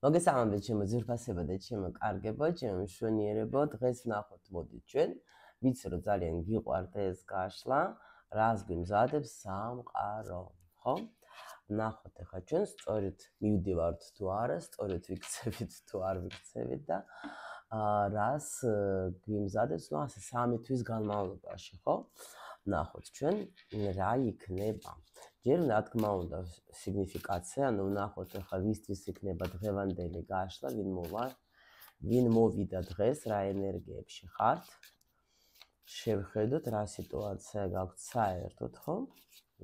მოგესალმებით ჩემო ძვირფასებო და ჩემო კარგებო, ჩემო მშვენიერებო, დღეს ვნახოთ მოდით ჩვენ, ვიცი რომ ძალიან გიყვართ ეს გაშლა, რას გვიმზადებს სამყარო, ხო? ვნახოთ ახლა ჩვენ სწორედ მივდივართ თუ არა, სწორედ ვიქცევით თუ არ ვიქცევით და რას გვიმზადებს, ну ასე 3 თვის განმავლობაში, ხო? ვნახოთ ჩვენ რა იქნება. ჯერ რა თქმა უნდა სიგნიფიკაცია, ანუ ვნახოთ ახლა ვისთვის იქნება დღევანდელი გაშლა, ვინ მოვიდა დღეს, რა ენერგიებში ხართ. შევხედოთ რა სიტუაცია გაქვთ საერთოდ, ხო?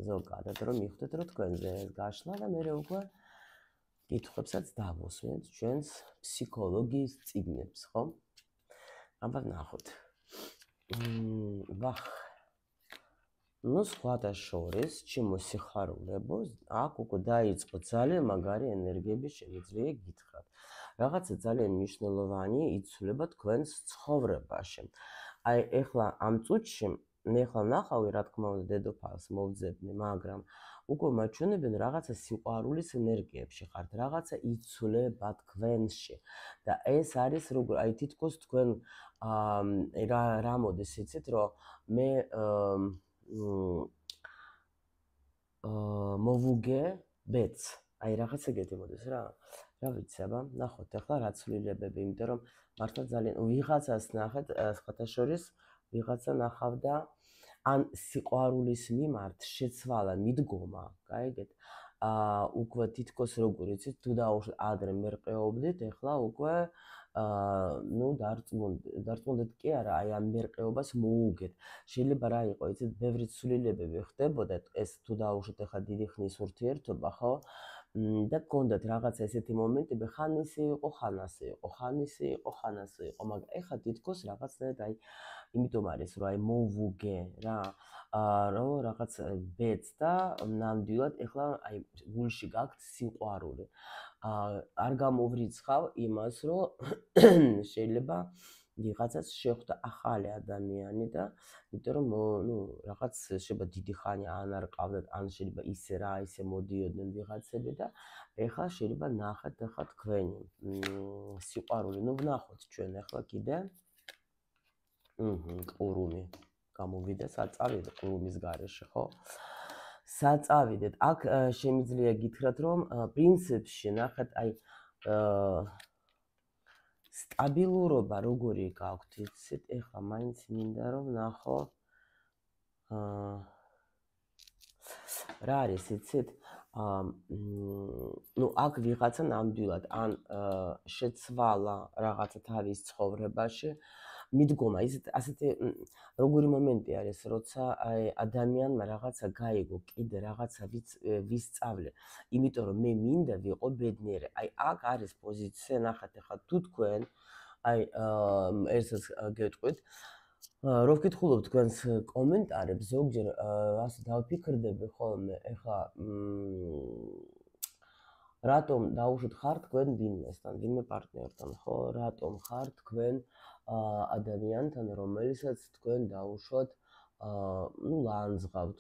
ზოგადად რომ მიხვდეთ რომ თქვენზე ეს გაშლა და მე უკვე კითხვებსაც დავუსვენთ ჩვენს ფსიქოლოგიის წიგნებს, ხო? აბა ვნახოთ. ვახ ну სხვათა შორის ჩემო სიხარულებო, აქ უკვე დაიწყო ძალიან მაგარი ენერგიები შემიძლია გითხრათ. რაღაცა ძალიან მნიშვნელოვანი იცვლება თქვენს ცხოვრებაში. აი ეხლა ამ წუთში მე ეხლა ვნახავი რა თქმა უნდა დედოფალს მოვძებნი, მაგრამ უკვე მაჩვენებენ რაღაცა სიყვარულის ენერგიებში ხართ, რაღაცა იცვლება თქვენში და ეს არის როგორ აი თითქოს თქვენ რა მოდის იცით რომ მე მოვუგე ბეც, აი რაღაც ეგეთი მოდის რა ვიცი, აბა ნახოთ ახლა რა ცვლილებები, იმიტომ რომ მართლა ძალიან ვიღაცას ნახეთ, სხვათა შორის ვიღაცა ნახავდა ან სიყვარულის მიმართ შეცვალა მიდგომა, გაიგეთ? უკვე თითქოს როგორ იცით, თუ დაუშვათ ადრე მერყეობდით, ახლა უკვე ну დარწმუნდით კი არა, აი ამ მერყეობას მოუგეთ. შეიძლება რა იყო, იცით, ბევრი ცვლილებები ხდებოდა, ეს თუ დაუშვათ ახლა დიდი ხნის ურთიერთობა, ხო? და გქონდათ რაღაცა ესეთი მომენტები, ხან ისე იყო, ხან ასე იყო, ხან ისე იყო, ხან ასე იყო, მაგრამ ეხლა თითქოს რაღაცნაირად აი იმიტომ არის რომ აი მოვუგე რა, რომ რაღაც ბეც და ნამდვილად ეხლა აი გულში გაქვთ სიყვარული. არ გამოვრიცხავ იმას, რომ შეიძლება ვიღაცას შეხვდა ახალი ადამიანი და იმიტომ რომ ну რაღაც შეიძლება დიდი ხანი ან არ ყავდათ, ან შეიძლება ისე რა ისე მოდიოდნენ ვიღაცები და ეხლა შეიძლება ნახეთ ახლა თქვენი სიყვარული. ну ვნახოთ ჩვენ ახლა კიდე ყურუმი გამოვიდა, საწავიდე ყურუმის გარეშე, ხო? საწავიდეთ, აქ შემიძლია გითხრათ რომ პრინციპში ნახეთ აი სტაბილურობა როგორი გაქვთ, იცით, ეხლა მაინც მინდა რომ ნახო რა არის, იცით, ну აქ ვიღაცა ნამდვილად ან შეცვალა რაღაცა თავის ცხოვრებაში, მიდგომა, იცით, ასეთი როგორი მომენტი არის, როცა აი ადამიანმა რაღაცა გაიგო, კიდე რაღაცა ვისწავლე, იმიტომ რომ მე მინდა ვიყო ბედნიერი. აი აქ არის პოზიცია, ნახეთ ახლა თუ თქვენ აი ერთს გეტყვით, რო ვკითხულობ თქვენს კომენტარებს, ზოგჯერ ასე დავფიქრდები ხოლმე, ეხლა რატომ დაუშვათ ხარ თქვენ ვინმესთან, ვინმე პარტნიორთან, ხო? რატომ ხარ თქვენ ადამიანთან, რომელსაც თქვენ დაუშვათ ну ლანძღავთ,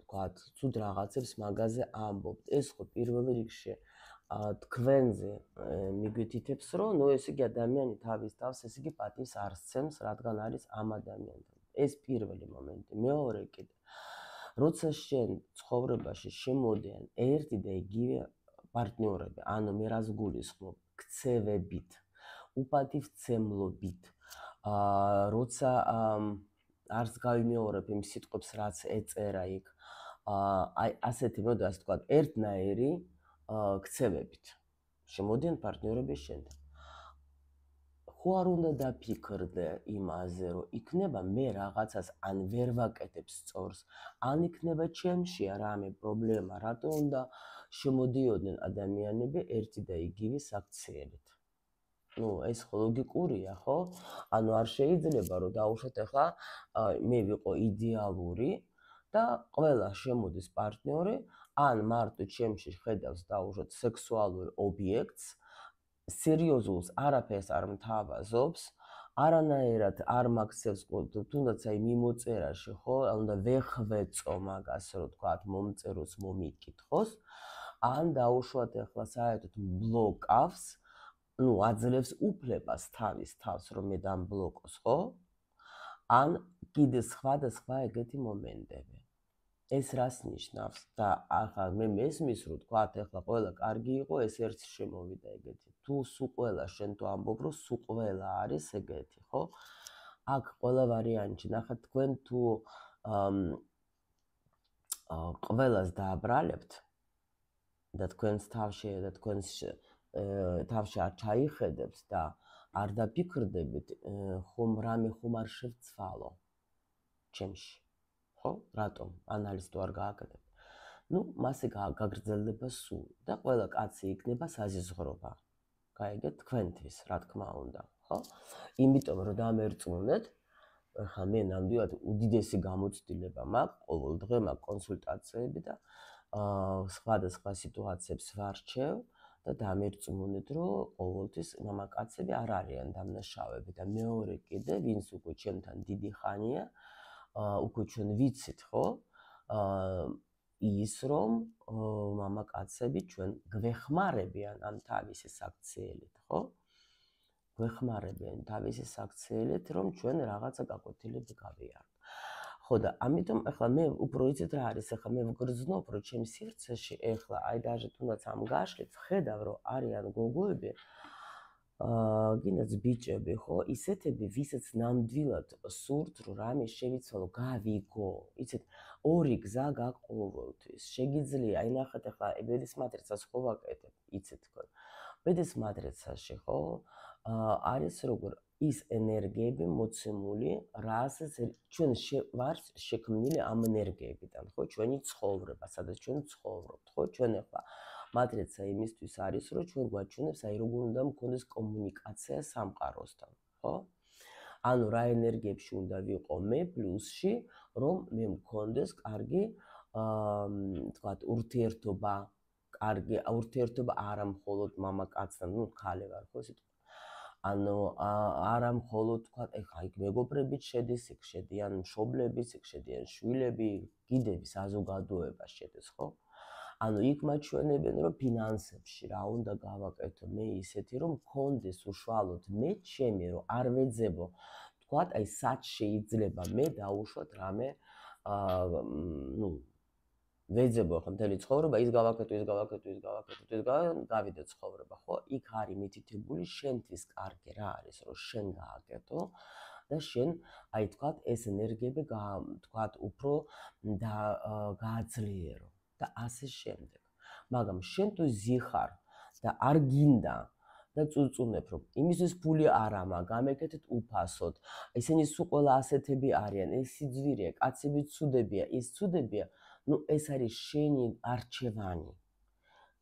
თქვათ, ცუდ რაღაცებს მაგაზე ამბობთ. ეს ხო პირველ რიგში თქვენზე მიგვითითებს, რომ ну ესე იგი ადამიანი თავის თავს ესე იგი პატივს არ სცემს, რადგან არის ამ ადამიანთან. ეს პირველი მომენტი. მეორე კიდე, როცა შენ ცხოვრებაში შემოდიან ერთი და იგივე პარტნიორები, ანუ მე რას გულისხმობ, ქცევებით, უპატივცემლობით, როცა არც გავიმეორებ იმ სიტყვებს, რაც ეწერა იქ, აი ასეთი მოდი ასე ვთქვათ, ერთნაირი ქცევებით შემოდიან პარტნიორები შენთან. ხო არ უნდა დაფიქრდე იმაზე, რომ იქნება მე რაღაცას ან ვერ ვაკეთებ სწორს, ან იქნება ჩემში რამე პრობლემა, რატო უნდა შემოდიოდნენ ადამიანები ერთი და იგივე საქციელით. ну ეს ხო ლოგიკურია, ხო? ანუ არ შეიძლება რომ დაუშვათ ახლა მე ვიყო იდეალური და ყველა შემოდის პარტნიორი, ან მარტო ჩემში ხედავს დაუშვათ სექსუალურ ობიექტს, სერიოზულს არაფერს არ მთავაზობს, არანაირად არ მაქცევს თუნდაც აი მიმოწერაში, ხო? უნდა ვეხვეწო მაგას, რომ თქვათ, მომწეროს, მომიკითხოს, ან დაუშვათ ახლა საერთოდ ბლოკავს, ნუ აძლევს უფლებას თავის თავს რომ მე დამბლოკოს, ხო? ან კიდე სხვა ეგეთი მომენტები. ეს რას ნიშნავს? და ახლა მე მესმის რომ თქვათ ახლა ყველა კარგი იყო, ეს ერთს შემოვიდა ეგეთი. თუ სულ ყველა შენ თუ ამბობ რომ სულ ყველა არის ეგეთი, ხო? აქ ყველა ვარიანტი ნახეთ თქვენ თუ ყველას დააბრალებთ და თქვენს თავში და თქვენს თავში არ ჩაიხედებთ და არ დაფიქრდებით, ხომ რამე ხომ არ შევცვალო ჩემში, ხო? რატომ ანალიზ თუ არ გააკეთებ? ნუ მასე გაგრძელდება სულ და ყველა კაცი იქნება საზიზღრობა. გაიგეთ თქვენთვის, რა თქმა უნდა, ხო? იმიტომ რომ დამერწმუნეთ, ხა მე ნამდვილად უდიდესი გამოცდილება მაქვს, ყოველ დღე მაქვს კონსულტაციები და სხვადასხვა სიტუაციებს ვარჩევ და დამერწმუნეთ, რომ ყოველთვის მამაკაცები არ არიან დამნაშავეები და მეორე კიდე, ვინც უკვე ჩემთან დიდი ხანია, უკვე ჩვენ ვიცით, ხო? ის რომ მამაკაცები ჩვენ გვეხმარებიან ამ თავისი საქციელით, ხო? გვეხმარებიან თავისი საქციელით, რომ ჩვენ რაღაცა გაკვეთილები გავიაროთ. ხო და ამიტომ ახლა მე უფრო იცით რა არის, ახლა მე ვგრძნობ, რომ ჩემ სივრცეში ახლა აი даже თუნდაც ამ გაშლით ხედავ, რომ არიან გოგოები, გინდაც ბიჭები, ხო, ისეთები, ვისაც ნამდვილად სურთ, რომ რამე შევიცვალო, გავიგო, იცით, ორი გზა გაქვს ყოველთვის. შეგიძლია, აი ნახეთ ახლა ბედის მატრიცას ხო ვაკეთებ, იცით თქვენ. ბედის მატრიცაში, ხო, არის როგორ ის ენერგიები მოცემული, რასაც ჩვენ ვართ შექმნილი ამ ენერგიებიდან, ხო, ჩვენი ცხოვრება, სადაც ჩვენ ცხოვრობთ, ხო, ჩვენ ახლა მატრიცა იმისთვის არის, რომ ჩვენ გვაჩვენებს, აი როგორ უნდა მქონდეს კომუნიკაცია სამყაროსთან, ხო? ანუ რა ენერგიებში უნდა ვიყო მე პლუსში, რომ მე მქონდეს კარგი, თქვათ, ურთიერთობა, კარგი ურთიერთობა არა მხოლოდ მამაკაცთან, ნუ ქალი ვარ, ხო, სიტყვა. ანუ არა მხოლოდ თქვათ, ეხა იქ მეგობრებიც შედის, იქ შედიან მშობლებიც, იქ შედიან შვილები, კიდევ საზოგადოება შედის, ხო? ანუ იქ მაჩვენებენ, რომ ფინანსებში რა უნდა გავაკეთო მე ისეთი, რომ მქონდეს უშუალოდ მე ჩემი, რომ არ ვეძებო, თქვათ, აი სად შეიძლება მე დავუშვათ რამე, ნუ ვეძებო ხა მთელი ცხოვრება, ის გავაკეთო, ის გავაკეთო, ის გავაკეთო, ის გავიდე ცხოვრება, ხო? იქ არის მითითებული შენთვის კარგი რა არის, რომ შენ გააკეთო და შენ, აი თქვათ, ეს ენერგიები თქვათ, უფრო გააძლიერო და ასე შემდეგ. მაგრამ შენ თუ ზიხარ და არ გინდა და წუწუნებ, რომ იმისთვის ფული არა მაქვს, გამეკეთეთ უფასოდ. ისინი სულ ყველა ასეთები არიან, ეს სიძვირეა, კაცები ცუდებია, ის ცუდებია. ნუ ეს არის შენი არჩევანი.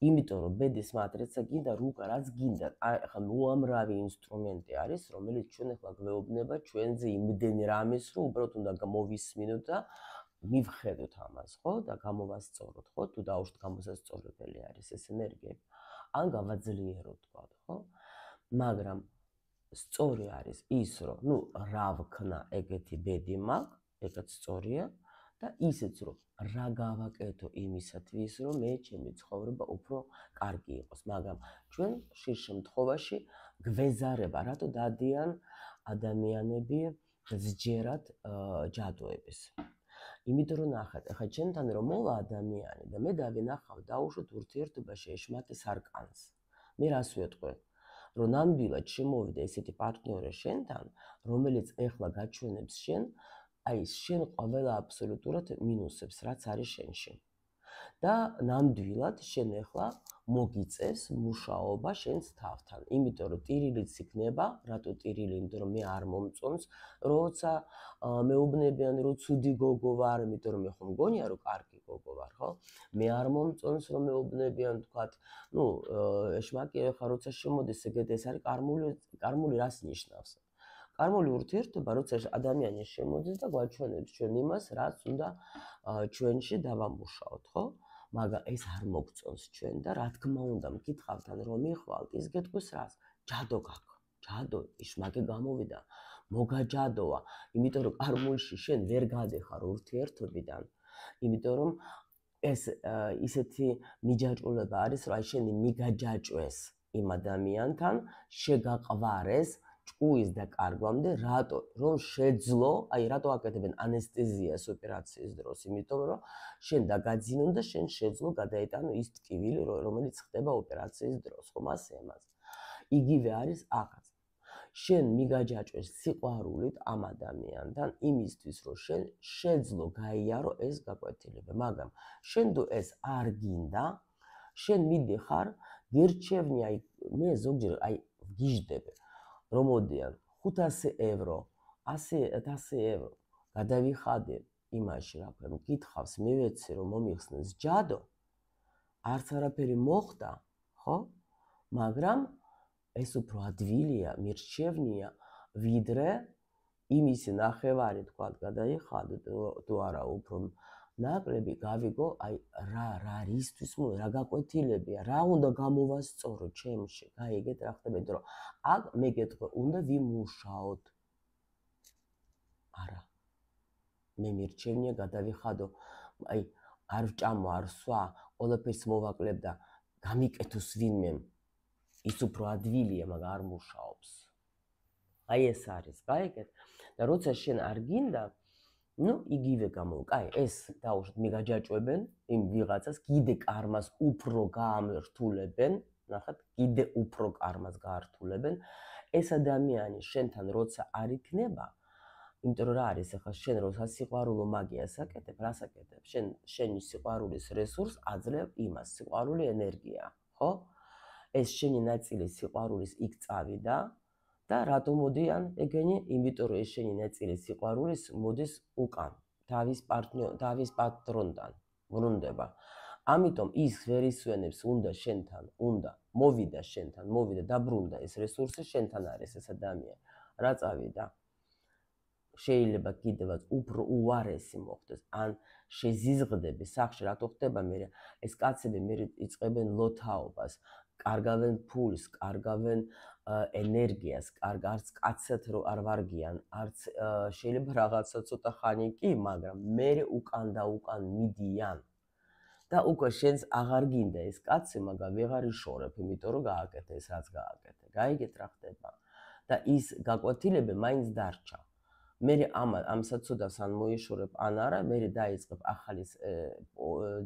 იმიტომ რომ ბედის მატრიცა გინდა რუკა რაც გინდა, ახლა უამრავი ინსტრუმენტი არის, რომელიც ჩვენ ახლა გვეუბნება ჩვენზე იმდენი რამის, რომ უბრალოდ უნდა მოვისმინოთ და მივხედოთ ამას, ხო? და გამოვასწოროთ, ხო? თუ დაუშვათ გამოსასწორებელი არის ეს ენერგიები, ან გავაძლიეროთ, ხო? მაგრამ სწორი არის ის, რომ ნუ რა ვქნა ეგეთი ბედი მაქვს, ეგაც სწორია და ისეც რომ რა გავაკეთო იმისათვის, რომ მე ჩემი ცხოვრება უფრო კარგი იყოს, მაგრამ ჩვენ ხშირ შემთხვევაში გვეზარება, რატო დადიან ადამიანები ზჯერად ჯადოების. იმიტომ რომ ნახეთ, ახლა ჩემთან რომ მოვა ადამიანი და მე დავინახავ დაუშვათ ურთიერთობაში ეშმაკის არკანს. მე რას ვეტყვი? რომ ნამდვილად შემოვიდა ესეთი პარტნიორი შენთან, რომელიც ეხლა გაჩვენებს შენ, აი შენ ყველა აბსოლუტურად მინუსებს, რაც არის შენში. და ნამდვილად შენ ეხლა მოგიწევს მუშაობა შენს თავთან. იმიტომ რომ ტირილიც იქნება, რატო ტირილი? იმიტომ რომ მე არ მომწონს, როცა მეუბნებიან რომ ცუდი გოგო ვარ, იმიტომ რომ მე ხომ მგონია რომ კარგი გოგო ვარ, ხო? მე არ მომწონს რომ მეუბნებიან, თქვათ, ნუ ეშმაკი ახლა როცა შემოდის ეგეთ ეს არის კარმული რას ნიშნავს? კარმული ურთიერთობა, როცა ადამიანი შემოდის და გვაჩვენებს ჩვენ იმას, რაც უნდა ჩვენში დავამუშაოთ, ხო? მაგრამ ეს არ მოგწონს ჩვენ და რა თქმა უნდა მკითხავთან რომ მიხვალთ, ის გეტყვის რას? ჯადო გაქვს. ჯადო, ეშმაკი გამოვიდა, მოგაჯადოა, იმიტომ რომ კარმულში შენ ვერ გადეხარ ურთიერთობიდან, იმიტომ რომ ეს ისეთი მიჯაჭვულება არის, რომ აი შენი მიგაჯაჭვეს. იმ ადამიანთან შეგაყვარეს ჭკუის დაკარგვამდე, რატო? რომ შეძლო, აი რატო აკეთებენ ანესტეზიას ოპერაციის დროს, იმიტომ რომ შენ დაგაძინონ და შენ შეძლო გადაეტანო ის ტკივილი, რომელიც ხდება ოპერაციის დროს, ხომ ასე ამას. იგივე არის ახაც. შენ მიგაჯაჭვეს სიყვარულით ამ ადამიანთან იმისთვის, რომ შენ შეძლო გაიარო ეს გაკვეთილება, მაგრამ შენ თუ ეს არ გინდა, შენ მიდიხარ, გერჩევნი, აი მე ზოგჯერ აი ვგიჟდები, რომ მოდიან 500 ევრო, 100 ევრო, გადავიხადე იმაში, რა ქვია, მკითხავს, მე ვეცი რომ მომიხსნეს ჯადო, არც არაფერი მოხდა, ხო? მაგრამ ეს უფრო ადვილია, მირჩევნია, ვიდრე იმისი ნახევარი თქვა გადაიხადო თუ არა უფრო ნაკლები გავიგო, აი რა რისთვის რა გაკვეთილებია, რა უნდა გამოვასწორო ჩემში, გაიგეთ რა ხდება, იმიტომ რომ აქ მე გეტყვი, უნდა ვიმუშაოთ. არა. მე მირჩევნია გადავიხადო, აი არ ვჭამო, არ სვა, ყველაფერს მოვაკლებ და გამიკეთოს ვინმე. ის უფრო ადვილია, მაგრამ არ მუშაობს. აი ეს არის, გაიგეთ? და როცა შენ არ გინდა, ну, იგივე კაი, ეს დაუშვათ მიგაჯაჭვებენ იმ ვიღაცას, კიდე კარმას უფრო გაამრთულებენ, ნახეთ, კიდე უფრო კარმას გაართულებენ. ეს ადამიანი შენთან როცა არ იქნება, იმიტომ რომ რა არის ახლა შენ როცა სიყვარულო მაგიას აკეთებ, რას აკეთებ? შენი სიყვარულის რესურს აძლევ იმას, სიყვარული ენერგია, ხო? ეს შენი ნაწილი სიყვარულის იქ წავიდა და რატო მოდიან ეგენი? იმიტომ რომ ეს შენი ნაწილი სიყვარულის მოდის უკან, თავის პატრონთან ბრუნდება. ამიტომ ის ვერ ისვენებს, უნდა შენთან, მოვიდა შენთან, მოვიდა დაბრუნდა ეს რესურსი შენთან არის ეს ადამიანი. რა წავიდა? შეიძლება კიდევაც უფრო უარესი მოხდეს, ან შეზიზღდები სახში, რატო ხდება მე? ეს კაცები მე იწყებენ ლოთაობას, კარგავენ ფულს, კარგავენ ენერგიას, არც კაცად რო არ ვარგიან, არც შეიძლება რაღაცა ცოტა ხანი კი, მაგრამ მე უკან და უკან მიდიან. და უკვე შენს აღარ გინდა ეს კაცი, მაგრამ ვეღარ იშორებ, იმიტომ რომ გააკეთე ეს რაც გააკეთე. გაიგეთ რა ხდება? და ის გაკვეთილება მაინც დარჩა. მე ამ საწოდავს ან მოიშორებ, ან არა, მე დაიწყებ ახალი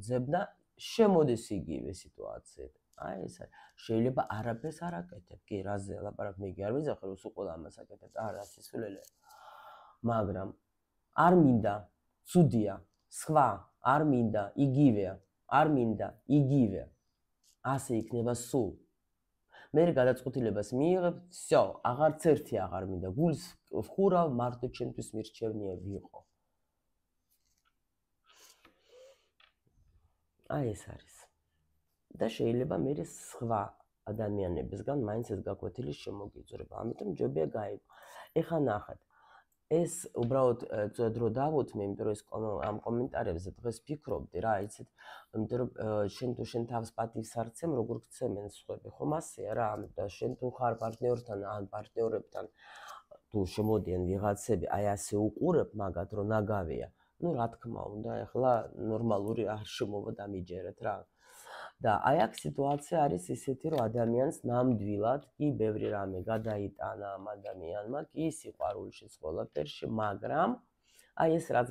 ძებნა, შემოდის იგივე სიტუაციით. აი ეს შეიძლება არაფერს არ აკეთებ, კი, რაზე ლაპარაკ მე კი არ ვიზახე, რომ სულ ყველა ამას აკეთებ, არა, სისულელე. მაგრამ არ მინდა, ცუდია, სხვა, არ მინდა, იგივეა, არ მინდა, იგივე. ასე იქნება სულ. მე გადაწყვეტილებას მიიღებ, всё, აღარც ერთი აღარ მინდა, გულს ვხურავ, მარტო ჩემთვის მირჩევნია ვიყო. აი ეს არის. და შეიძლება მე სხვა ადამიანებისგან მაინც ეს გაკვეთილი შემოგიწურება. ამიტომ ჯობია გაიგო. ეხლა ნახეთ. ეს უბრალოდ დრო დავუთმე, იმიტომ რომ ეს ამ კომენტარებზე დღეს ფიქრობდი რა, იცით, იმიტომ რომ შენ თუ შენ თავს პატივს არ ცემ, როგორ გცემენ სხვები, ხომ ასეა რა, და შენ თუ ხარ პარტნიორთან ან პარტნიორებთან თუ შემოდიან ვიღაცები, აი ასე უყურებ მაგათ, რომ ნაგავია. ну, რა თქმა უნდა, ეხლა ნორმალური არ შემოვა დამიჯერეთ რა. და აი აქ სიტუაცია არის ისეთი, რომ ადამიანს ნამდვილად კი ბევრი რამე გადაიტანა ამ ადამიანმა, კი სიყვარულშიც ყველაფერში, მაგრამ აი ეს რაც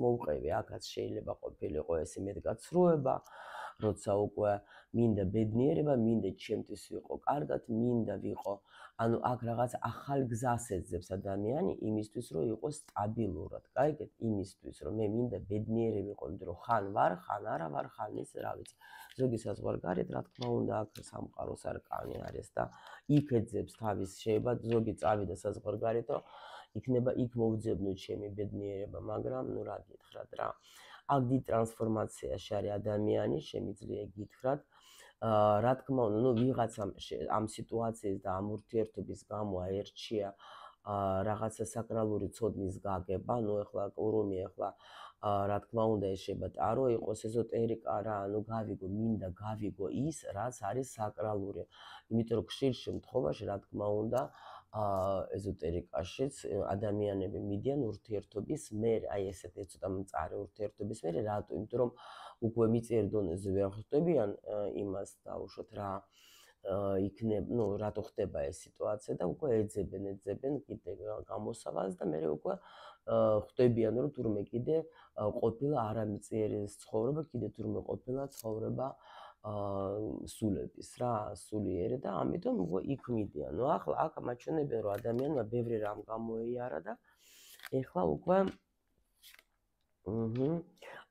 მოვყევი, აქაც შეიძლება ყოფილიყო ესე მეტგაცრუება, როცა უკვე მინდა ბედნიერება, მინდა ჩემთვის ვიყო კარგად, მინდა ვიყო, ანუ აქ რაღაც ახალ გზას ეძებს ადამიანი იმისთვის, რომ იყოს სტაბილურად, გაიგეთ, იმისთვის, რომ მე მინდა ბედნიერი ვიყო, იმიტომ რომ ხან ვარ, ხან არა ვარ, ხან ის რა ვიცი. ზოგი საზღვარგარეთ, რა თქმა უნდა, აქ სამყაროს არკანი არის და იქ ეძებს თავის, შეიძლება ზოგი წავიდა საზღვარგარეთ, რომ იქნება იქ მოვძებნო ჩემი ბედნიერება, მაგრამ ნუ რა გითხრათ რა. აქ დიდ ტრანსფორმაციაში არის ადამიანი, შემიძლია გითხრათ. რა თქმა უნდა, ნუ ვიღაცამ ამ სიტუაციის და ამ ურთიერთობის გამო აერჩია რაღაცა საკრალური ცოდნის გაგება, ნუ ეხლა კურუმი ეხლა რა თქმა უნდა ეს შეიძლება ტარო იყოს, ეზოტერიკა რა, ანუ გავიგო, მინდა გავიგო ის, რაც არის საკრალური. იმიტომ რომ ხშირ შემთხვევაში რა თქმა უნდა ეზოტერიკაშიც ადამიანები მიდიან ურთიერთობის მერე, აი ესეთი ცოტა მწარე ურთიერთობის მერე, რატო? იმიტომ რომ უკვე მიწიერ დონეზე ვერ ხვდებიან იმას დაუშვათ რა, იქნებ, რატო ხდება ეს სიტუაცია და უკვე ეძებენ კიდე გამოსავალს და მე უკვე ხვდებიან რომ თურმე კიდე ყოფილა არამიწიერი ცხოვრება, კიდე თურმე ყოფილა ცხოვრება სულების რა, სულიერი და ამიტომ უკვე იქ მიდიან. ახლა აქ მაჩვენებენ რომ ადამიანმა ბევრი რამ გამოიარა და ეხლა უკვე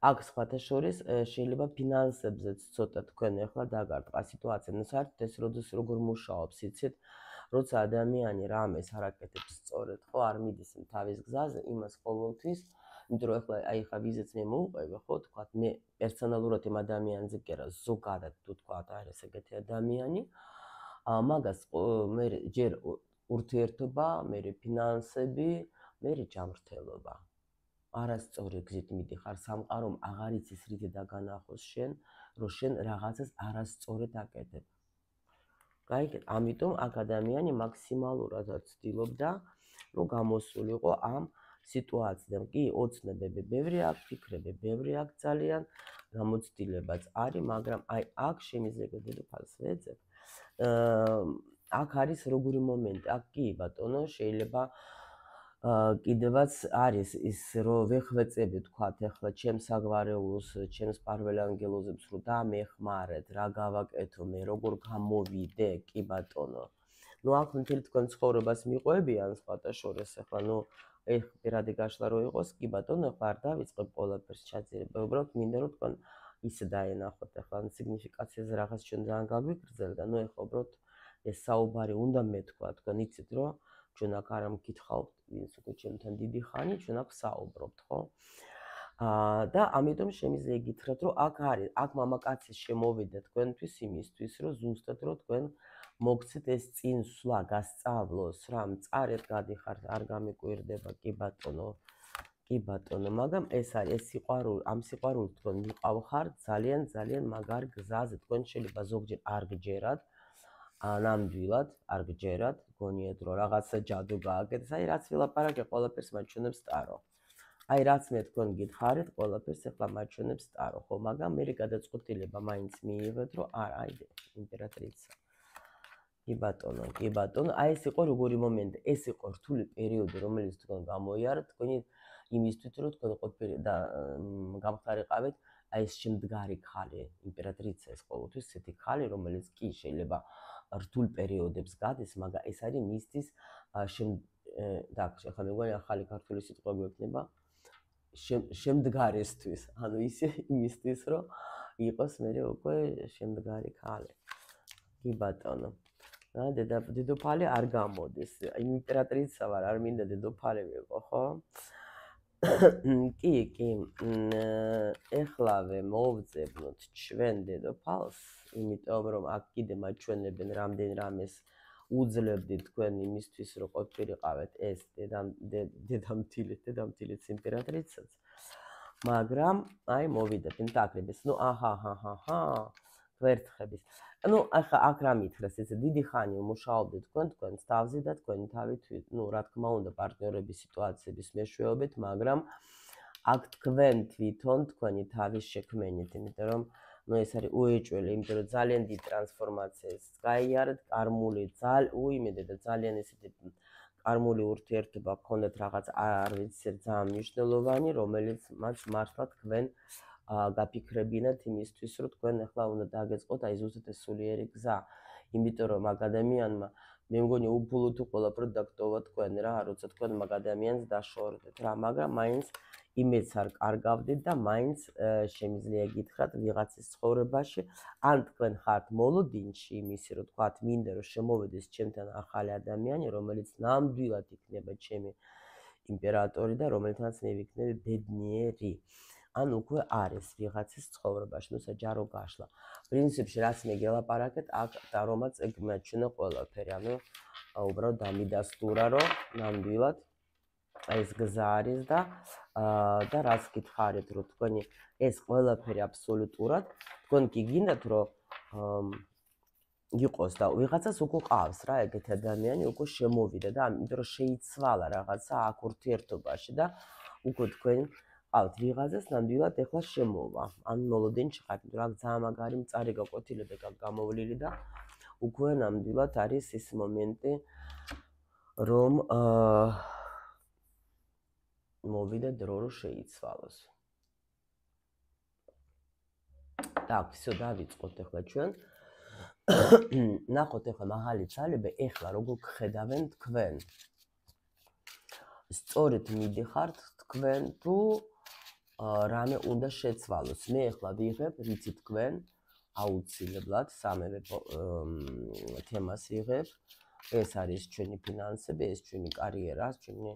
აქ სხვათა შორის შეიძლება ფინანსებზეც ცოტა თქვენ ახლა დაგარტყა სიტუაცია. საერთოდ ეს როგორ მუშაობს, იცით? როცა ადამიანი რამეს არაკეთებს სწორედ, ხო, არ მიდის თავის გზაზე, იმას ყოველთვის, იმიტომ რომ ახლა ვიზეც მე მოუყვები, ხო, თქვა, მე პერსონალურად იმ ადამიანზე კი არა, ზოგადად თუ თქვა, არის ეგეთი ადამიანი, მაგას მე ჯერ ურთიერთობა, მე ფინანსები, მე ჯანმრთელობა. არასწორი გზით მიდიხარ სამყარომ აღარ იცის რითი დაგანახოს შენ, რომ შენ რაღაცას არასწორად აკეთებ. გაიგეთ, ამიტომ აქ ადამიანი მაქსიმალურად ცდილობდა, რომ გამოსულიყო ამ სიტუაციიდან. კი, ოცნებები ბევრი აქვს, ფიქრები ბევრი აქვს ძალიან, გამოცდილებაც არის, მაგრამ აი აქ შემიძლია დედოფალს ვეძებ. აქ არის როგორი მომენტი, აქ კი ბატონო შეიძლება კიდევაც არის ის რომ ვეხვეწები თქვათ ახლა ჩემს საგვარეულოს, ჩემს პარველ ანგელოზებს რომ დამეხმარეთ, რა გავაკეთო მე, როგორ გამოვიდე, კი ბატონო. აქ მთელი თქვენ ცხოვრებას მიყვებიან სხვათა შორის, ახლა ეს პირადი გაშლა რო იყოს, კი ბატონო, ახლა არ დავიწყებ ყველაფერს ჩაძირება. უბრალოდ მინდა რომ თქვენ ისე დაენახოთ, ახლა სიგნიფიკაციაზე რაღაც ჩვენ ძალიან გაგვიგრძელდა, ახლა უბრალოდ ეს საუბარი უნდა მეთქვა, თქვენ იცით რომ ჩვენ აქ არ მკითხავთ, ვინც უკვე ჩემთან დიდი ხანი, ჩვენ აქ საუბრობთ, ხო? და ამიტომ შემიძლია გითხრათ, რომ აქ არის, აქ მამაკაცის შემოვიდა თქვენთვის იმისთვის, რომ ზუსტად რომ თქვენ მოგცეთ ეს წინსვლა, გასწავლოს, რა, მწარედ გადიხართ, არ გამიკვირდება, კი ბატონო. კი ბატონო, მაგრამ ეს არის ეს სიყვარული, ამ სიყვარულით თქვენ მიყავხართ ძალიან მაგარ გზაზე, თქვენ შეიძლება ზოგჯერ არ გჯერათ. ნამდვილად არ გჯერათ, გონიათ რომ რაღაცა ჯადო გააკეთეს, აი რაც ვილაპარაკე, ყველაფერს მაჩვენებს ტარო. აი რაც მე თქვენ გითხარით, ყველაფერს ახლა მაჩვენებს ტარო, ხო, მაგრამ მე გადაწყვეტილება მაინც მიიღეთ, რომ არა, აი იმპერატრიცა. კი ბატონო, აი ეს იყო როგორი მომენტი, ეს იყო რთული პერიოდი, რომელიც თქვენ გამოიარეთ, თქვენი იმისთვის, რომ თქვენ ყოფილი და გამხდარიყავით, აი ეს შემდგარი ხალი, იმპერატრიცა ეს ყოველთვის ესეთი ხალი, რომელიც კი შეიძლება რთულ პერიოდებს გადის, მაგრამ ეს არის მისთვის და ახლა მეგონი ახალი ქართული სიტყვა გვექნება შემდგარესთვის, ანუ ისე იმისთვის, რომ იყოს მე უკვე შემდგარი ხალი. კი ბატონო. და დედოფალი არ გამოდის. იმპერატრიცა ვარ, არ მინდა დედოფალი ვიყო, ხო? კი, ეხლავე მოვძებნოთ ჩვენ დედოფალს, იმიტომ რომ აქ კიდე მაჩვენებენ რამდენ რამეს უძლებდით თქვენ იმისთვის, რომ ყოფილიყავეთ ეს დედამთილიც იმპერატრიცაც. მაგრამ აი მოვიდა პენტაკლების. ვერცხების. ახლა აქ რა მითხრეს, ესე დიდი ხანი მუშაობდით თქვენს თავზე და თქვენი თავით, რა თქმა უნდა, პარტნიორების სიტუაციების მეშვეობით, მაგრამ აქ თქვენ თვითონ თქვენი თავის შექმენით, იმიტომ რომ ეს არის უეჭველი, იმიტომ რომ ძალიან დიდი ტრანსფორმაციას გაიარეთ, კარმული ძალიან ესეთი კარმული ურთიერთობა გქონდეთ რაღაც არ ვიცი ძალიან მნიშვნელოვანი, რომელიც მათ მართლა თქვენ გაფიქრებინათ იმისთვის, რომ თქვენ ახლა უნდა დაგეწყოთ აი ზუსტად ეს სულიერი გზა, იმიტომ რომ მაგ ადამიანმა მე მგონი უფულოდ ყველაფერი დაგტოვა თქვენ რა, როცა თქვენ მაგ ადამიანს დაშორდეთ რა, მაგრამ მაინც იმედს არ კარგავდით და მაინც შემიძლია გითხრათ ვიღაცის ცხოვრებაში, ან თქვენ ხართ მოლოდინში იმისი, რომ თქვათ მინდა რომ შემოვიდეს ჩემთან ახალი ადამიანი, რომელიც ნამდვილად იქნება ჩემი იმპერატორი და რომელთანაც მე ვიქნები ბედნიერი. ან უკვე არის ვიღაცის ცხოვრებაში, საჯარო გაშლა. პრინციპში რაც მე გელაპარაკეთ, აქ და რომაც ეგ მეჩვენა ყველაფერი, უბრალოდ დამიდასტურა, რომ ნამდვილად ეს გზა არის და რაც გითხარით, რომ თქვენი ეს ყველაფერი აბსოლუტურად, თქვენ კი გინდათ, რომ იყოს და ვიღაცას უკვე ყავს რა, ეგეთი ადამიანი უკვე შემოვიდა და ამიტომ რომ შეიცვალა რაღაცა აქ ურთიერთობაში და უკვე თქვენ ყავთ ვიღაცას ნამდვილად ეხლა შემოვა. ან მოლოდინში ხართ, რა ძალიან მაგარი მწარი გაკვეთილება გამოვლილი და უკვე ნამდვილად არის ის მომენტი, რომ მოვიდა დრო, რომ შეიცვალოს. Так, всё, დავიწყოთ ახლა ჩვენ. ნახოთ ახლა მაღალი ძალები ახლა როგორ გხედავენ თქვენ. სწორედ მიდიხართ თქვენ თუ რამე უნდა შეცვალოს. მე ახლა ვიღებ, რითი თქვენ აუცილებლად სამივე თემას ვიღებ. ეს არის ჩვენი ფინანსები, ეს ჩვენი კარიერა, ჩვენი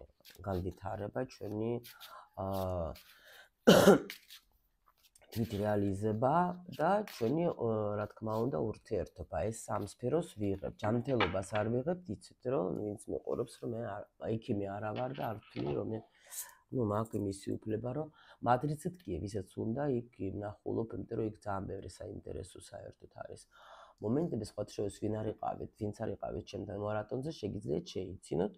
განვითარება, ჩვენი თვითრეალიზება და ჩვენი რა თქმა უნდა ურთიერთობა. ეს სამ სფეროს ვიღებ. ჯანმრთელობას არ ვიღებ, იცით რომ ვინც მეყურებს რომ მე ექიმი არა ვარ და არ ვთვლი რომ მე მაქვს იმისი უფლება რომ მადრიდით კი ვისაც უნდა იქ ნახულობ, იმიტომ რომ იქ ძალიან ბევრი საინტერესო საერთოდ არის. მომენტები სხვათა შორის ვინ არ იყავით, ვინც არ იყავით ჩემთან მარატონზე, შეგიძლიათ შეიცინოთ.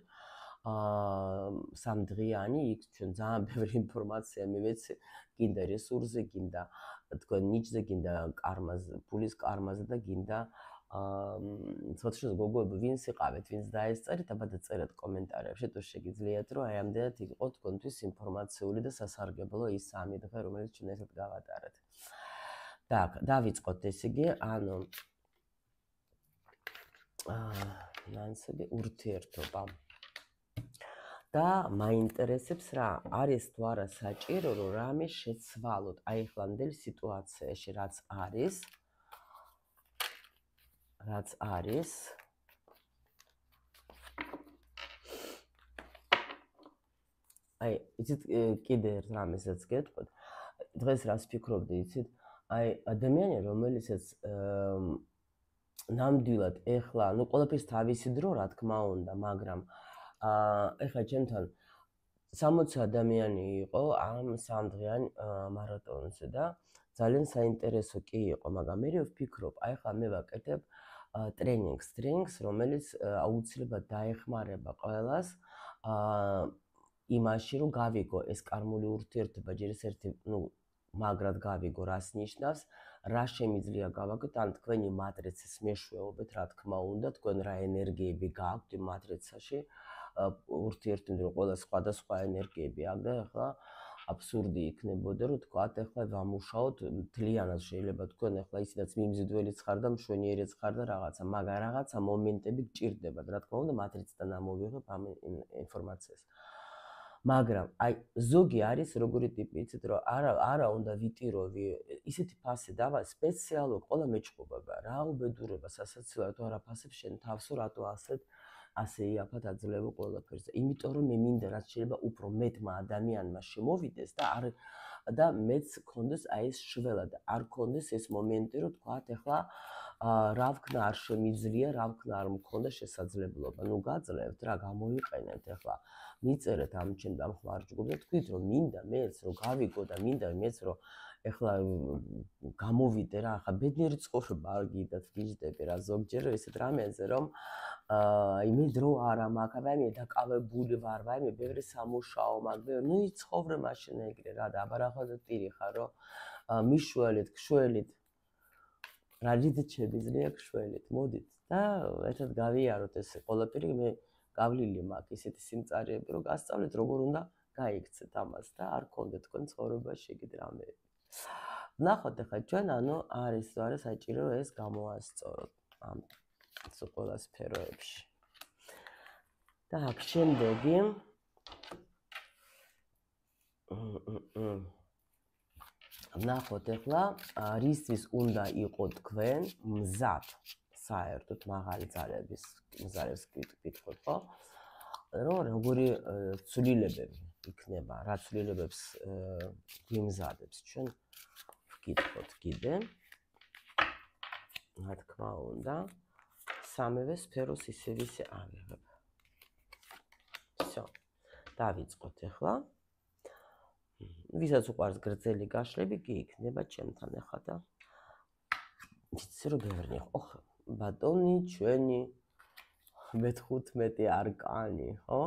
სამდღიანი იქ ჩვენ ძალიან ბევრი ინფორმაცია მივეცე, გინდა რესურსზე, გინდა თქვენ ნიჭზე, გინდა კარმაზე, ფულის კარმაზე და გინდა სხვათა შორის გოგოები ვინც იყავით, ვინც დაესწრეთ, აბა დაწერეთ კომენტარებში, თუ შეგიძლიათ რომ აი ამდენად იყოს თქვენთვის ინფორმაციული და სასარგებლო ის სამი დღე, რომელიც ჩვენ ერთად გავატარეთ. Так, დავიწყოთ ესე იგი, ანუ ფინანსები, ურთიერთობა. და მაინტერესებს რა არის თუ არა საჭირო რომ რამე შეცვალოთ აი ახლანდელ სიტუაციაში რაც არის აი იცით კიდე ერთ რამესაც გეტყვით დღეს რას ფიქრობდი იცით აი ადამიანი რომელიცაც ნამდვილად ეხლა ნუ ყველაფერს თავისი დრო რა თქმა უნდა მაგრამ ეხლა ჩემთან 60 ადამიანი იყო ამ სამდღიან მარატონზე და ძალიან საინტერესო კი იყო, მაგრამ მე ვფიქრობ, აი ხა მე ვაკეთებ ტრენინგს, რომელიც აუცილებლად დაეხმარება ყველას იმაში, რომ გავიგო ეს კარმული ურთიერთობა ჯერ ერთი, ნუ მაგრად გავიგო, რას ნიშნავს, რა შემიძლია გავაკეთოთ, ან თქვენი მატრიცის მეშვეობით, რა თქმა უნდა, თქვენ რა ენერგიები გააქვთ იმ მატრიცაში ურთიერთობები რომ ყველა სხვადასხვა ენერგიები აქვს და ახლა აბსურდი იქნებოდა რომ თქვათ ახლა ვამუშაოთ მთლიანად შეიძლება თქვენ ახლა ისედაც მიმზიდველიც ხარ და მშვენიერიც ხარ და რაღაცა მაგრამ რაღაცა მომენტები გჭირდებათ რა თქმა უნდა მატრიციდან ამოვიღებ ამ ინფორმაციას მაგრამ აი ზოგი არის როგორი ტიპი იცით რომ არა უნდა ვიტიროვი ისეთი ფასი დავა სპეციალურ ყველა მეჭყობა რა უბედურება სასაცილო თუ არა ფასებს შენ თავსო რატო ასე იაფად აძლევო ყველაფერზე. იმიტომ რომ მე მინდა რაც შეიძლება უფრო მეტმა ადამიანმა შემოვიდეს და მეც კონდეს აი ეს შველა და არ კონდეს ეს მომენტი რომ თქვათ ახლა რა ვქნა არ შემიძლია, რა ვქნა არ მქონდა შესაძლებლობა. ნუ გაძლევთ რა გამოიყენეთ ახლა. მიწერეთ ამ ჩემ დამხმარ ჯგუფს და თქვით რომ მინდა მეც რომ გავიგო და მინდა მეც რომ ეხლა გამოვიდე რა ახლა ბედნიერი ცხოვრება არ გიდათ გიждდები რა ზოგჯერ ესეთ რამეზე რომ აი მე დრო არა მაქვს, აი მე დაკავებული ვარ, აი მე ბევრი სამუშაო მაქვს, ნუ იცხოვრე მაშინ ეგრე რა და აბარახალზე ტირი ხარ რომ მიშველით, გშველით რა ჯიდით შემიძლია გშველით, მოდით და ერთად გავიაროთ ეს ყველაფერი მე გავლილი მაქვს ისეთი სიმწარეები რომ გასწავლეთ როგორ უნდა გაიქცეთ ამას და არ გქონდეთ თქვენ ცხოვრებაში ეგეთ რამეები. ნახოთ ახლა ჩვენ ანუ არის თუ არა საჭირო რომ ეს გამოასწოროთ ამ ყველა სფეროებში. Так, შემდეგი ნახოთ ახლა რისთვის უნდა იყო თქვენ მზად საერთოდ მაღალი ძალების მზარებს გკითხოთ ხო? რომ როგორი ცვლილებები იქნება, რა ცვლილებებს გიმზადებს ჩვენ ვკითხოთ კიდე. რა თქმა უნდა სამივე სფეროს ისე ავიღებ. Всё. დავიწყოთ ახლა. ვისაც უყვარს გრძელი გაშლები კი იქნება ჩემთან ახლა და იცი რომ ბევრი ხო ბატონი ჩვენი მე-15 არკანი, ხო?